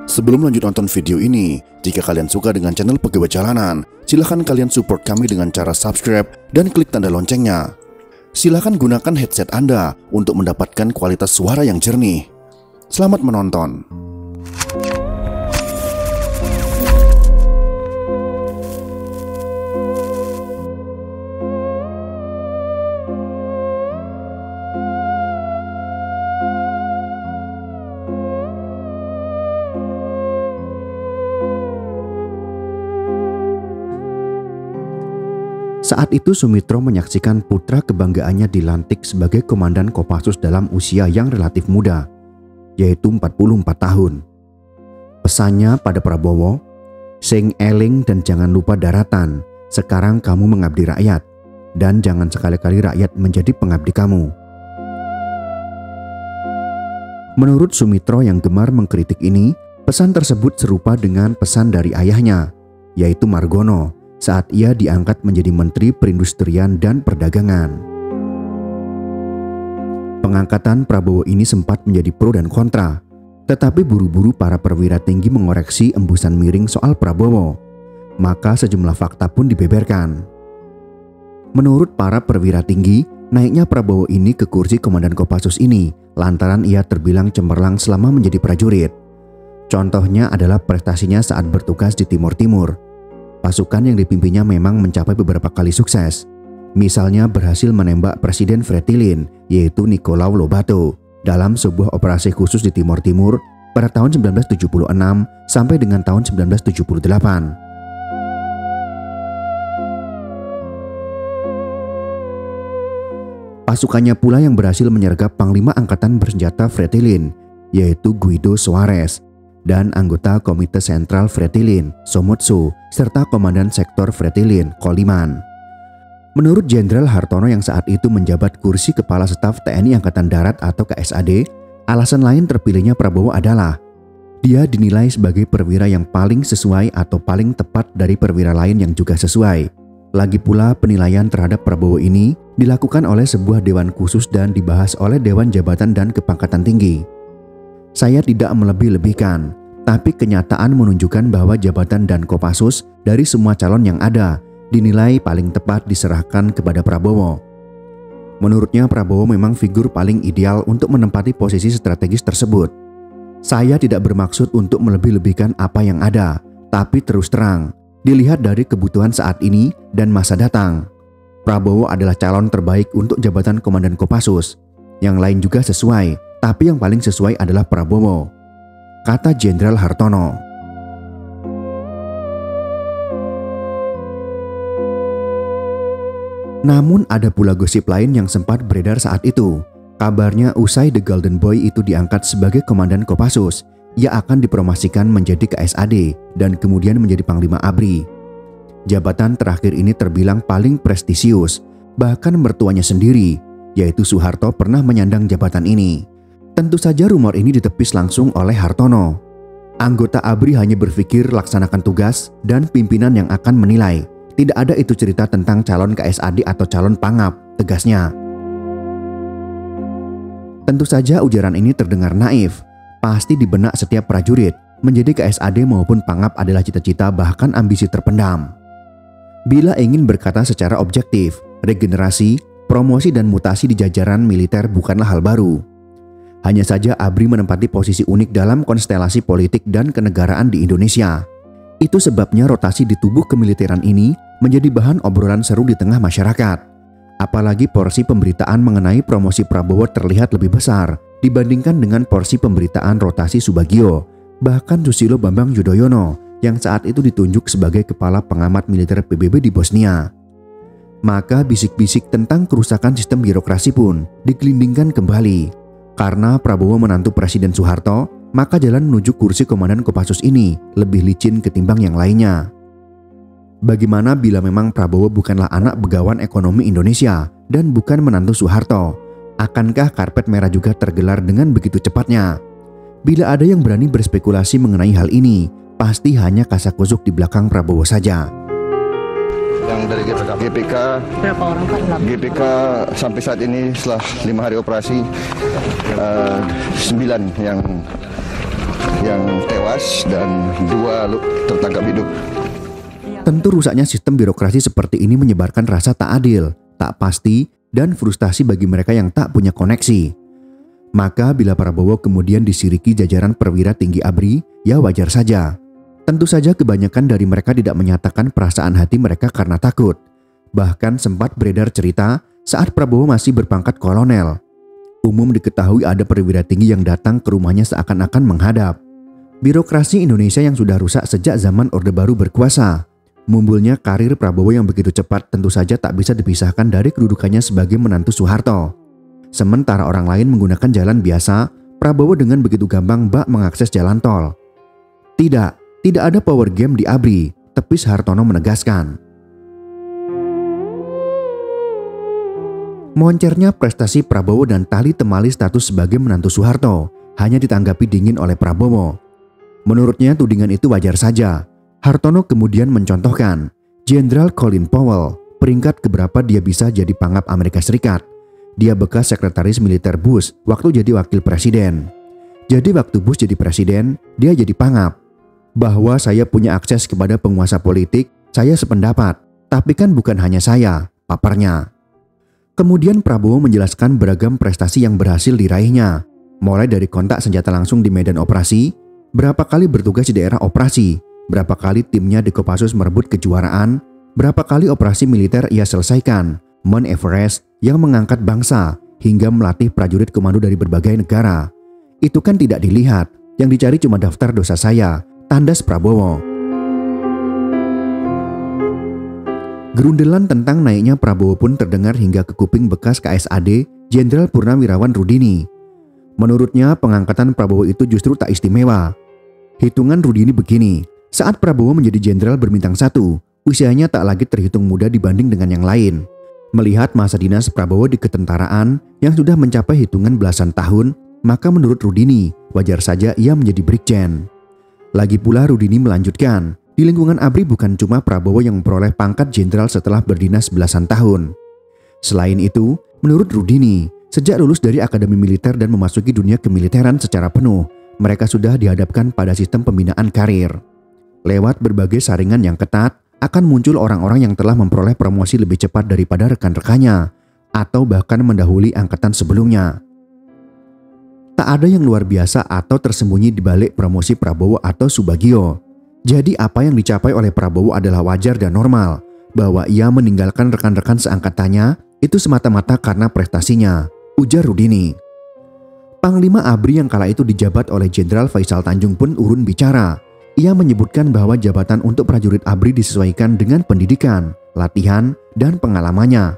Sebelum lanjut nonton video ini, jika kalian suka dengan channel Pegawai Jalanan, silahkan kalian support kami dengan cara subscribe dan klik tanda loncengnya. Silahkan gunakan headset Anda untuk mendapatkan kualitas suara yang jernih. Selamat menonton. Saat itu Sumitro menyaksikan putra kebanggaannya dilantik sebagai komandan Kopassus dalam usia yang relatif muda, yaitu 44 tahun. Pesannya pada Prabowo, "Sing eling dan jangan lupa daratan, sekarang kamu mengabdi rakyat, dan jangan sekali-kali rakyat menjadi pengabdi kamu." Menurut Sumitro yang gemar mengkritik ini, pesan tersebut serupa dengan pesan dari ayahnya, yaitu Margono, saat ia diangkat menjadi Menteri Perindustrian dan Perdagangan. Pengangkatan Prabowo ini sempat menjadi pro dan kontra, tetapi buru-buru para perwira tinggi mengoreksi embusan miring soal Prabowo, maka sejumlah fakta pun dibeberkan. Menurut para perwira tinggi, naiknya Prabowo ini ke kursi komandan Kopassus ini lantaran ia terbilang cemerlang selama menjadi prajurit. Contohnya adalah prestasinya saat bertugas di Timur Timur. Pasukan yang dipimpinnya memang mencapai beberapa kali sukses. Misalnya berhasil menembak Presiden Fretilin, yaitu Nicolau Lobato, dalam sebuah operasi khusus di Timur Timur pada tahun 1976 sampai dengan tahun 1978. Pasukannya pula yang berhasil menyergap Panglima Angkatan Bersenjata Fretilin, yaitu Guido Suarez, dan anggota Komite Sentral Fretilin, Somotsu, serta Komandan Sektor Fretilin, Koliman. Menurut Jenderal Hartono yang saat itu menjabat kursi Kepala Staf TNI Angkatan Darat atau KSAD, alasan lain terpilihnya Prabowo adalah dia dinilai sebagai perwira yang paling sesuai atau paling tepat dari perwira lain yang juga sesuai. Lagi pula penilaian terhadap Prabowo ini dilakukan oleh sebuah dewan khusus dan dibahas oleh Dewan Jabatan dan Kepangkatan Tinggi. Saya tidak melebih-lebihkan, tapi kenyataan menunjukkan bahwa jabatan dan Kopassus dari semua calon yang ada dinilai paling tepat diserahkan kepada Prabowo. Menurutnya Prabowo memang figur paling ideal untuk menempati posisi strategis tersebut. Saya tidak bermaksud untuk melebih-lebihkan apa yang ada, tapi terus terang, dilihat dari kebutuhan saat ini dan masa datang, Prabowo adalah calon terbaik untuk jabatan Komandan Kopassus. Yang lain juga sesuai, tapi yang paling sesuai adalah Prabowo, kata Jenderal Hartono. Namun ada pula gosip lain yang sempat beredar saat itu. Kabarnya usai The Golden Boy itu diangkat sebagai Komandan Kopassus, ia akan dipromosikan menjadi KSAD dan kemudian menjadi Panglima ABRI. Jabatan terakhir ini terbilang paling prestisius, bahkan mertuanya sendiri, yaitu Soeharto, pernah menyandang jabatan ini. Tentu saja rumor ini ditepis langsung oleh Hartono. Anggota ABRI hanya berpikir laksanakan tugas dan pimpinan yang akan menilai. Tidak ada itu cerita tentang calon KSAD atau calon pangap, tegasnya. Tentu saja ujaran ini terdengar naif. Pasti di benak setiap prajurit, menjadi KSAD maupun pangap adalah cita-cita bahkan ambisi terpendam. Bila ingin berkata secara objektif, regenerasi, promosi dan mutasi di jajaran militer bukanlah hal baru. Hanya saja ABRI menempati posisi unik dalam konstelasi politik dan kenegaraan di Indonesia. Itu sebabnya rotasi di tubuh kemiliteran ini menjadi bahan obrolan seru di tengah masyarakat. Apalagi porsi pemberitaan mengenai promosi Prabowo terlihat lebih besar dibandingkan dengan porsi pemberitaan rotasi Subagio, bahkan Susilo Bambang Yudhoyono yang saat itu ditunjuk sebagai Kepala Pengamat Militer PBB di Bosnia. Maka bisik-bisik tentang kerusakan sistem birokrasi pun digelindingkan kembali. Karena Prabowo menantu Presiden Soeharto, maka jalan menuju kursi Komandan Kopassus ini lebih licin ketimbang yang lainnya. Bagaimana bila memang Prabowo bukanlah anak begawan ekonomi Indonesia dan bukan menantu Soeharto? Akankah karpet merah juga tergelar dengan begitu cepatnya? Bila ada yang berani berspekulasi mengenai hal ini, pasti hanya kasakusuk di belakang Prabowo saja. Yang dari GPK berapa orang Pak? GPK sampai saat ini setelah 5 hari operasi 9 yang tewas. tewas dan 2 tertangkap hidup. Tentu rusaknya sistem birokrasi seperti ini menyebarkan rasa tak adil, tak pasti, dan frustasi bagi mereka yang tak punya koneksi. Maka bila Prabowo kemudian disiriki jajaran perwira tinggi ABRI, ya wajar saja. Tentu saja kebanyakan dari mereka tidak menyatakan perasaan hati mereka karena takut. Bahkan sempat beredar cerita saat Prabowo masih berpangkat kolonel. Umum diketahui ada perwira tinggi yang datang ke rumahnya seakan-akan menghadap. Birokrasi Indonesia yang sudah rusak sejak zaman Orde Baru berkuasa. Mumbulnya karir Prabowo yang begitu cepat tentu saja tak bisa dipisahkan dari kedudukannya sebagai menantu Soeharto. Sementara orang lain menggunakan jalan biasa, Prabowo dengan begitu gampang bak mengakses jalan tol. Tidak ada power game di ABRI, tepis Hartono menegaskan. Moncernya prestasi Prabowo dan tali temali status sebagai menantu Soeharto hanya ditanggapi dingin oleh Prabowo. Menurutnya tudingan itu wajar saja. Hartono kemudian mencontohkan, Jenderal Colin Powell, peringkat keberapa dia bisa jadi pangap Amerika Serikat. Dia bekas sekretaris militer Bush waktu jadi wakil presiden. Jadi waktu Bush jadi presiden, dia jadi pangap. Bahwa saya punya akses kepada penguasa politik, saya sependapat. Tapi kan bukan hanya saya, paparnya. Kemudian Prabowo menjelaskan beragam prestasi yang berhasil diraihnya. Mulai dari kontak senjata langsung di medan operasi, berapa kali bertugas di daerah operasi, berapa kali timnya di Kopassus merebut kejuaraan, berapa kali operasi militer ia selesaikan, Mount Everest yang mengangkat bangsa, hingga melatih prajurit komando dari berbagai negara. Itu kan tidak dilihat, yang dicari cuma daftar dosa saya, tandas Prabowo. Gerundelan tentang naiknya Prabowo pun terdengar hingga ke kuping bekas KSAD Jenderal Purnawirawan Rudini. Menurutnya pengangkatan Prabowo itu justru tak istimewa. Hitungan Rudini begini, saat Prabowo menjadi jenderal berbintang 1, usianya tak lagi terhitung muda dibanding dengan yang lain. Melihat masa dinas Prabowo di ketentaraan yang sudah mencapai hitungan belasan tahun, maka menurut Rudini, wajar saja ia menjadi brigjen. Lagi pula Rudini melanjutkan, di lingkungan ABRI bukan cuma Prabowo yang memperoleh pangkat jenderal setelah berdinas belasan tahun. Selain itu, menurut Rudini, sejak lulus dari Akademi Militer dan memasuki dunia kemiliteran secara penuh, mereka sudah dihadapkan pada sistem pembinaan karir. Lewat berbagai saringan yang ketat, akan muncul orang-orang yang telah memperoleh promosi lebih cepat daripada rekan-rekannya, atau bahkan mendahului angkatan sebelumnya. Tak ada yang luar biasa atau tersembunyi di balik promosi Prabowo atau Subagio. Jadi apa yang dicapai oleh Prabowo adalah wajar dan normal. Bahwa ia meninggalkan rekan-rekan seangkatannya itu semata-mata karena prestasinya, ujar Rudini. Panglima ABRI yang kala itu dijabat oleh Jenderal Faisal Tanjung pun urun bicara. Ia menyebutkan bahwa jabatan untuk prajurit ABRI disesuaikan dengan pendidikan, latihan, dan pengalamannya.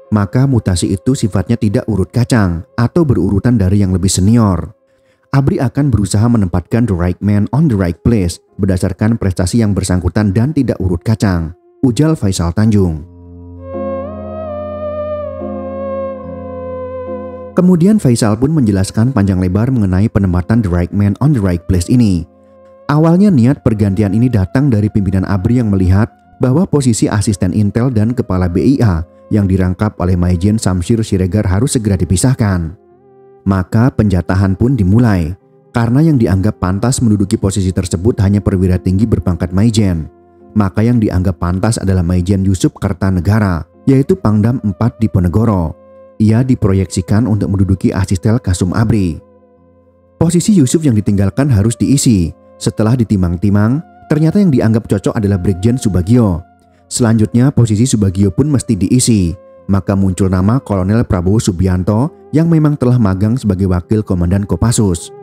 Maka mutasi itu sifatnya tidak urut kacang atau berurutan dari yang lebih senior. ABRI akan berusaha menempatkan the right man on the right place berdasarkan prestasi yang bersangkutan dan tidak urut kacang, ujar Faisal Tanjung. Kemudian Faisal pun menjelaskan panjang lebar mengenai penempatan the right man on the right place ini. Awalnya niat pergantian ini datang dari pimpinan ABRI yang melihat bahwa posisi asisten Intel dan kepala BIA yang dirangkap oleh Maijen Samsir Siregar harus segera dipisahkan. Maka penjatahan pun dimulai, karena yang dianggap pantas menduduki posisi tersebut hanya perwira tinggi berpangkat Maijen. Maka yang dianggap pantas adalah Maijen Yusuf Kartanegara, yaitu Pangdam 4 Diponegoro. Ia diproyeksikan untuk menduduki asisten Kasum ABRI. Posisi Yusuf yang ditinggalkan harus diisi. Setelah ditimang-timang, ternyata yang dianggap cocok adalah Brigjen Subagio. Selanjutnya posisi Subagio pun mesti diisi. Maka muncul nama Kolonel Prabowo Subianto yang memang telah magang sebagai wakil komandan Kopassus.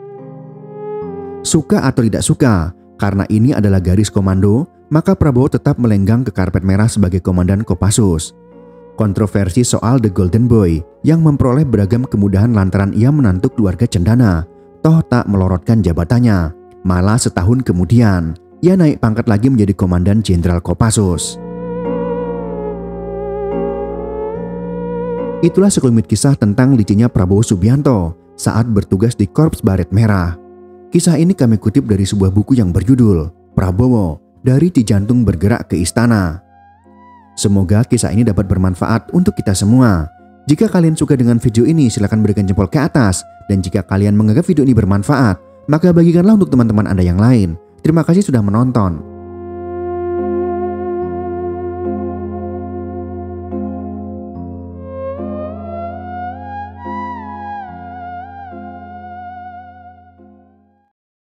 Suka atau tidak suka, karena ini adalah garis komando, maka Prabowo tetap melenggang ke karpet merah sebagai komandan Kopassus. Kontroversi soal The Golden Boy yang memperoleh beragam kemudahan lantaran ia menantu keluarga cendana, toh tak melorotkan jabatannya. Malah setahun kemudian, ia naik pangkat lagi menjadi Komandan Jenderal Kopassus. Itulah sekelumit kisah tentang licinnya Prabowo Subianto saat bertugas di Korps Baret Merah. Kisah ini kami kutip dari sebuah buku yang berjudul Prabowo, Dari Cijantung Bergerak ke Istana. Semoga kisah ini dapat bermanfaat untuk kita semua. Jika kalian suka dengan video ini, silakan berikan jempol ke atas. Dan jika kalian menganggap video ini bermanfaat, maka bagikanlah untuk teman-teman Anda yang lain. Terima kasih sudah menonton.